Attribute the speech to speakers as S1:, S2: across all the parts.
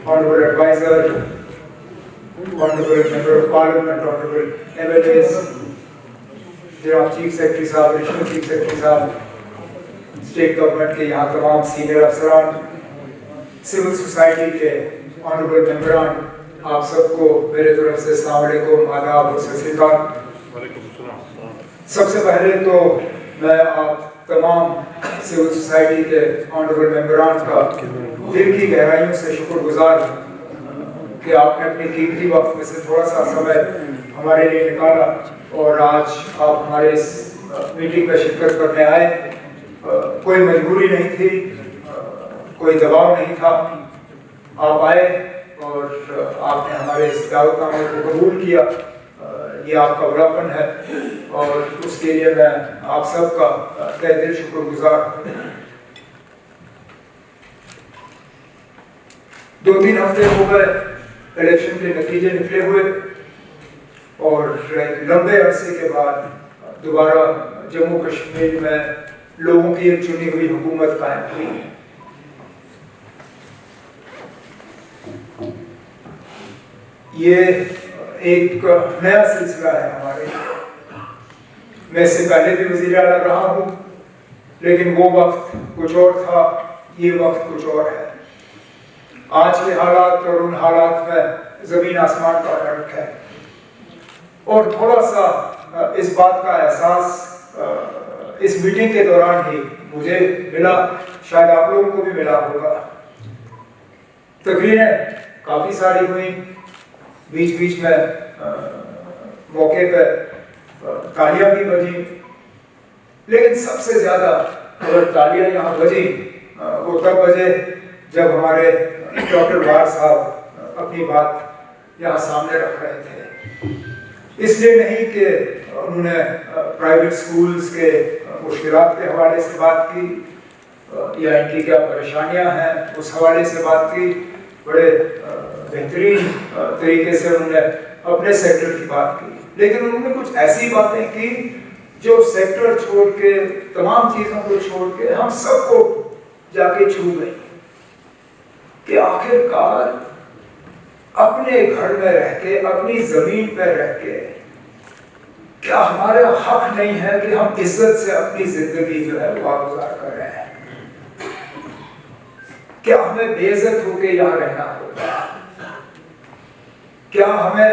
S1: Honorable Advisor, Honorable Member of Parliament, Honorable MLAs, जनाब chief secretary साहब, additional chief secretary साहब, state government के यहाँ तमाम सीनियर अफसरान, सिविल सोसाइटी के ऑनरेबल मेंबरान, आप सबको मेरे तरफ से अस्सलाम वालेकुम, आदाब और सत श्री अकाल। सबसे पहले तो मैं आप तमाम सिविल सोसाइटी के ऑनरेबल मेंबरान का दिल की गहराइयों से शुक्रगुजार हूँ कि आपने अपनी कीमती वक्त में से थोड़ा सा समय हमारे लिए निकाला और आज आप हमारे इस मीटिंग में शिरकत करने आए। कोई मजबूरी नहीं थी, कोई दबाव नहीं था, आप आए और आपने हमारे इस दावतनामे को कबूल किया। ये आपका बड़ापन है और उसके लिए मैं आप सबका तहे दिल शुक्रगुजार हूँ। 2-3 हफ्ते हो गए इलेक्शन के नतीजे निकले हुए और लंबे अरसे के बाद दोबारा जम्मू कश्मीर में लोगों की एक चुनी हुई हुकूमत कायम हुई। ये एक नया सिलसिला है हमारे। मैं इससे पहले भी वज़ीर आला रहा हूँ, लेकिन वो वक्त कुछ और था, ये वक्त कुछ और है। आज के हालात और उन हालात में ज़मीन आसमान का फर्क है और थोड़ा सा इस बात का एहसास इस मीटिंग के दौरान ही मुझे मिला, शायद आप लोगों को भी मिला होगा। तकरीरें काफ़ी सारी हुई, बीच बीच में मौके पर तालियां भी बजी, लेकिन सबसे ज़्यादा अगर तालियां यहाँ बजी वो तब बजे जब हमारे डॉक्टर वार साहब अपनी बात यहाँ सामने रख रहे थे। इसलिए नहीं कि उन्होंने प्राइवेट स्कूल्स के मुश्किलात के हवाले से बात की या इनकी क्या परेशानियां हैं उस हवाले से बात की, बड़े बेहतरीन तरीके से उन्होंने अपने सेक्टर की बात की, लेकिन उन्होंने कुछ ऐसी बातें की जो सेक्टर छोड़ के, तमाम चीज़ों को छोड़ के हम सबको जाके छू गई कि आखिरकार अपने घर में रह के, अपनी जमीन पर रह के, क्या हमारा हक नहीं है कि हम इज्जत से अपनी जिंदगी जो है वो गुजार कर रहे हैं? क्या हमें बेइज्जत होके यहाँ रहना होगा? क्या हमें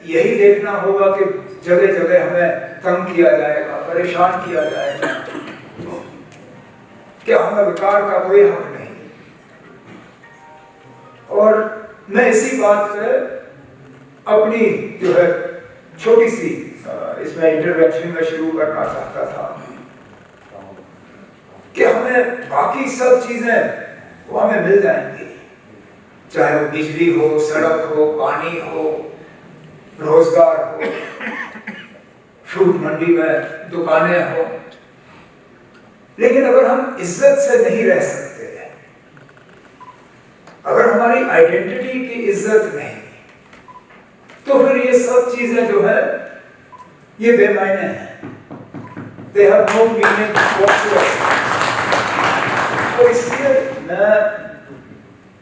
S1: यही देखना होगा कि जगह जगह हमें तंग किया जाएगा, परेशान किया जाएगा? क्या हमें विकार का कोई हक नहीं? और मैं इसी बात पे अपनी जो है छोटी सी इसमें इंटरवेंशन में शुरू करना चाहता था कि हमें बाकी सब चीजें वो हमें मिल जाएंगी, चाहे वो बिजली हो, सड़क हो, पानी हो, रोजगार हो, फ्रूट मंडी में दुकानें हो, लेकिन अगर हम इज्जत से नहीं रह सकते, अगर हमारी आइडेंटिटी की इज्जत नहीं, तो फिर ये सब चीजें जो है ये बेमायने हैं। They have no meaning whatsoever। तो इसलिए मैं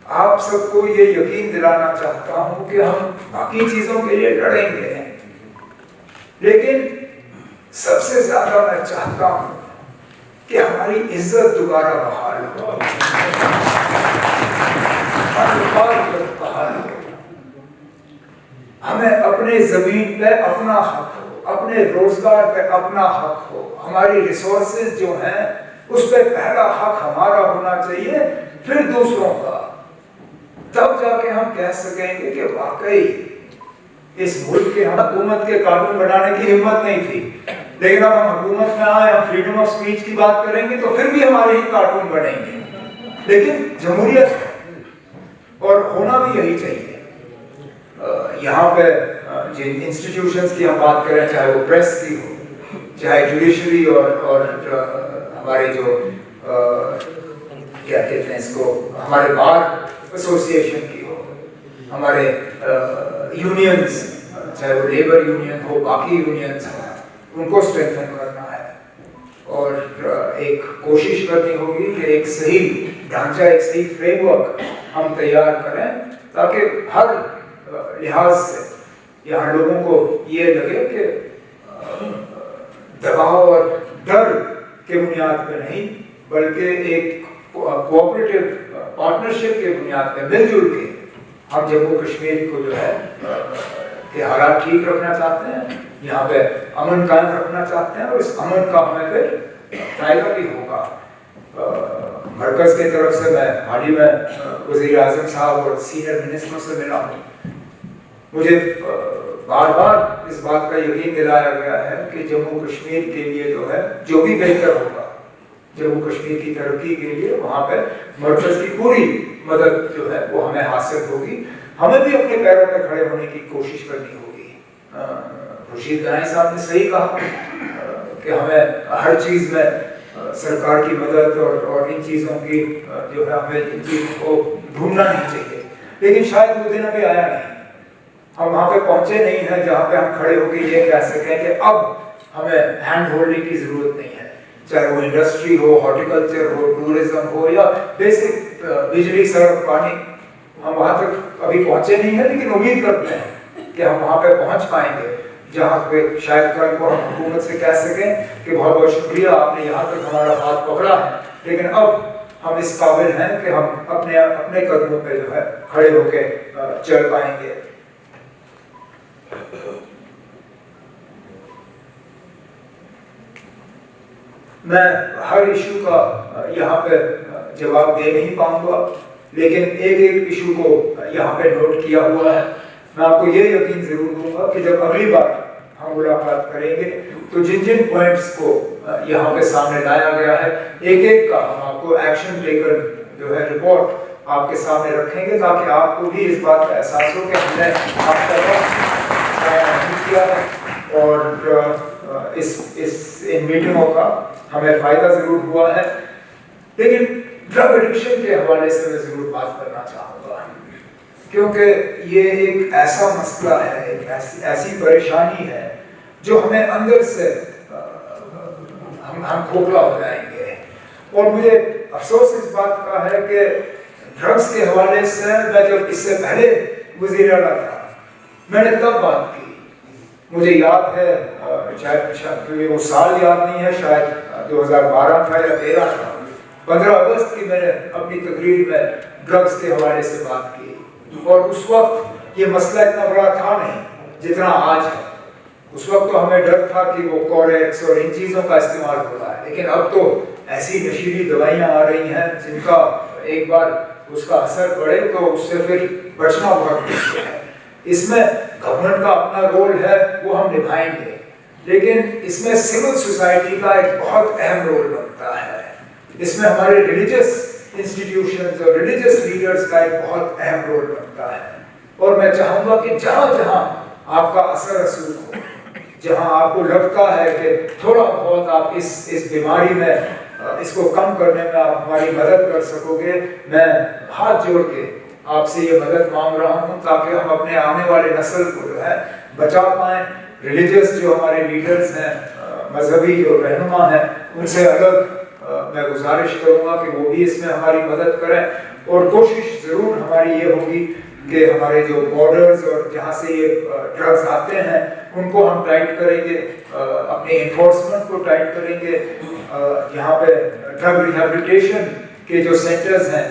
S1: आप सबको ये यकीन दिलाना चाहता हूं कि हम बाकी चीजों के लिए लड़ेंगे, लेकिन सबसे ज्यादा मैं चाहता हूं कि हमारी इज्जत दोबारा बहाल हो, हमें अपने जमीन पे अपना हक हो, अपने रोजगार पे अपना हक हो, हमारी रिसोर्सेज जो हैं उस पे पहला हक हमारा होना चाहिए, फिर दूसरों का। तब जाके हम कह सकेंगे कि वाकई इस मुल्क के हम हुकूमत के कानून बनाने की हिम्मत नहीं थी, लेकिन अब हम हुकूमत में आए, हम फ्रीडम ऑफ स्पीच की बात करेंगे तो फिर भी हमारे ही कानून बनेंगे, लेकिन जमहूरियत और होना भी यही चाहिए। यहाँ पे जिन इंस्टीट्यूशंस की हम बात करें, चाहे वो प्रेस की हो, चाहे जुडिशरी और हमारे जो क्या कहते हैं इसको, हमारे बार एसोसिएशन की हो, हमारे यूनियंस, चाहे वो लेबर यूनियन हो, बाकी यूनियंस हो, उनको स्ट्रेंथन करना है और एक कोशिश करनी होगी कि एक सही ढांचा, एक सही फ्रेमवर्क हम तैयार करें, ताकि हर लिहाज से यहाँ लोगों को ये लगे कि दबाव और डर के बुनियाद पर नहीं, बल्कि एक कोऑपरेटिव पार्टनरशिप के बुनियाद पर मिलजुल के हम जम्मू कश्मीर को जो है के हालात ठीक रखना चाहते हैं, यहाँ पे अमन कायम रखना चाहते हैं, और इस अमन का हमें फिर फायदा भी होगा। मरकज की तरफ से मैं हाल ही में वज़ीर आज़म साहब और सीनियर मिनिस्टरों से मिला हूँ। मुझे बार बार इस बात का यकीन दिलाया गया है कि जम्मू कश्मीर के लिए जो है जो भी बेहतर होगा जम्मू कश्मीर की तरक्की के लिए, वहाँ पे मरकज की पूरी मदद जो है वो हमें हासिल होगी। हमें भी अपने पैरों पर खड़े होने की कोशिश करनी होगी। खुर्शीद गनाई साहब ने सही कहा कि हमें हर चीज़ में सरकार की मदद और इन चीज़ों की जो है हमें इन चीज़ों को ढूंढना नहीं चाहिए, लेकिन शायद वो दिन अभी आया नहीं। हम वहाँ पे पहुँचे नहीं हैं जहाँ पे हम खड़े होकर ये कह सकें कि अब हमें हैंड होल्डिंग की ज़रूरत नहीं है, चाहे वो इंडस्ट्री हो, हॉर्टिकल्चर हो, टूरिज्म हो, या बेसिक बिजली, सड़क, पानी। हम वहाँ तक अभी पहुँचे नहीं हैं, लेकिन उम्मीद करते हैं कि हम वहाँ पे पहुँच पाएंगे जहाँ पे शायद कल को हम हुकूमत से कह सकें कि बहुत बहुत शुक्रिया, आपने यहाँ तक हमारा हाथ पकड़ा है, लेकिन अब हम इस काबिल हैं कि हम अपने कदमों पे जो है खड़े होकर चल पाएंगे। मैं हर इशू का यहाँ पे जवाब दे नहीं पाऊंगा, लेकिन एक एक इशू को यहाँ पे नोट किया हुआ है। मैं आपको ये यकीन जरूर दूंगा कि जब अगली बार हम मुलाकात करेंगे तो जिन जिन पॉइंट्स को यहाँ पे सामने लाया गया है, एक एक का हम आपको एक्शन टेकन जो है रिपोर्ट आपके सामने रखेंगे, ताकि आपको भी इस बात का एहसास हो कि हमने आपका किया है और इन मीटिंगों का हमें फायदा जरूर हुआ है। लेकिन ड्रग एडिक्शन के हवाले से मैं जरूर बात करना चाहूँगा, क्योंकि ये एक ऐसा मसला है, एक ऐसी परेशानी है जो हमें अंदर से हम खोखला हो जाएंगे। और मुझे अफसोस इस बात का है कि ड्रग्स के हवाले से मैं जब इससे पहले वज़ीर आला था, मैंने तब बात की। मुझे याद है, शायद वो साल याद नहीं है, शायद 2012 था या 13 था, 15 अगस्त की मैंने अपनी तकरीर में ड्रग्स के हवाले से बात की। और उस वक्त ये मसला इतना बड़ा था नहीं जितना आज है। उस वक्त तो हमें डर था कि वो कोरेक्स और इन चीज़ों का इस्तेमाल हो रहा है, लेकिन अब तो ऐसी नशीली दवाइयाँ आ रही हैं जिनका एक बार उसका असर पड़े तो उससे फिर बचना बहुत मुश्किल है। इसमें गवर्नमेंट का अपना रोल है, वो हम निभाएंगे, लेकिन इसमें सिविल सोसाइटी का एक बहुत अहम रोल बनता है। इसमें हमारे रिलीजियस इंस्टीट्यूशंस और रिलीजियस लीडर्स का एक बहुत अहम रोल बनता है। और मैं चाहूँगा कि जहाँ जहाँ आपका असर रसूख हो, जहाँ आपको लगता है कि थोड़ा बहुत आप इस बीमारी में इसको कम करने में आप हमारी मदद कर सकोगे, मैं हाथ जोड़ के आपसे ये मदद मांग रहा हूँ, ताकि हम अपने आने वाले नस्ल को जो है बचा पाएँ। रिलीजियस जो हमारे लीडर्स हैं, मजहबी जो रहनुमा हैं, उनसे अलग मैं गुजारिश करूंगा कि वो भी इसमें हमारी मदद करें। और कोशिश ज़रूर हमारी ये होगी कि हमारे जो बॉर्डर्स और जहाँ से ये ड्रग्स आते हैं उनको हम टाइट करेंगे, अपने इन्फोर्समेंट को टाइट करेंगे। यहाँ पे ड्रग रिहैबिलिटेशन के जो सेंटर्स हैं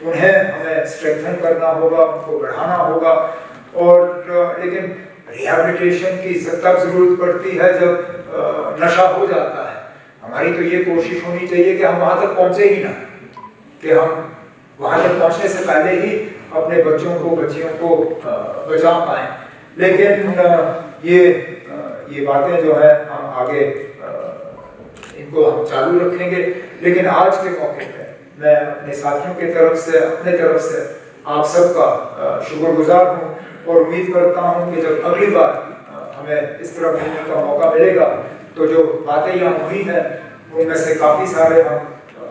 S1: उन्हें हमें स्ट्रेंथन करना होगा, उनको बढ़ाना होगा। और लेकिन रिहैबिलिटेशन की तब ज़रूरत पड़ती है जब नशा हो जाता है। हमारी तो ये कोशिश होनी चाहिए कि हम वहाँ तक पहुँचे ही ना, कि हम वहाँ तक पहुँचने से पहले ही अपने बच्चों को, बच्चियों को बचा पाएँ। लेकिन ये बातें जो है हम आगे इनको हम चालू रखेंगे। लेकिन आज के मौके पे मैं अपने साथियों की तरफ से, अपने तरफ से आप सबका शुक्रगुजार हूँ और उम्मीद करता हूँ कि जब अगली बार हमें इस तरह मिलने का मौका मिलेगा तो जो बातें यहाँ हुई हैं उनमें से काफ़ी सारे हम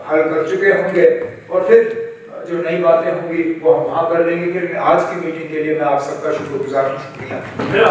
S1: हल कर चुके होंगे, और फिर जो नई बातें होंगी वो हम वहाँ कर लेंगे। फिर आज की मीटिंग के लिए मैं आप सबका शुक्रगुजार हूँ। शुक्रिया।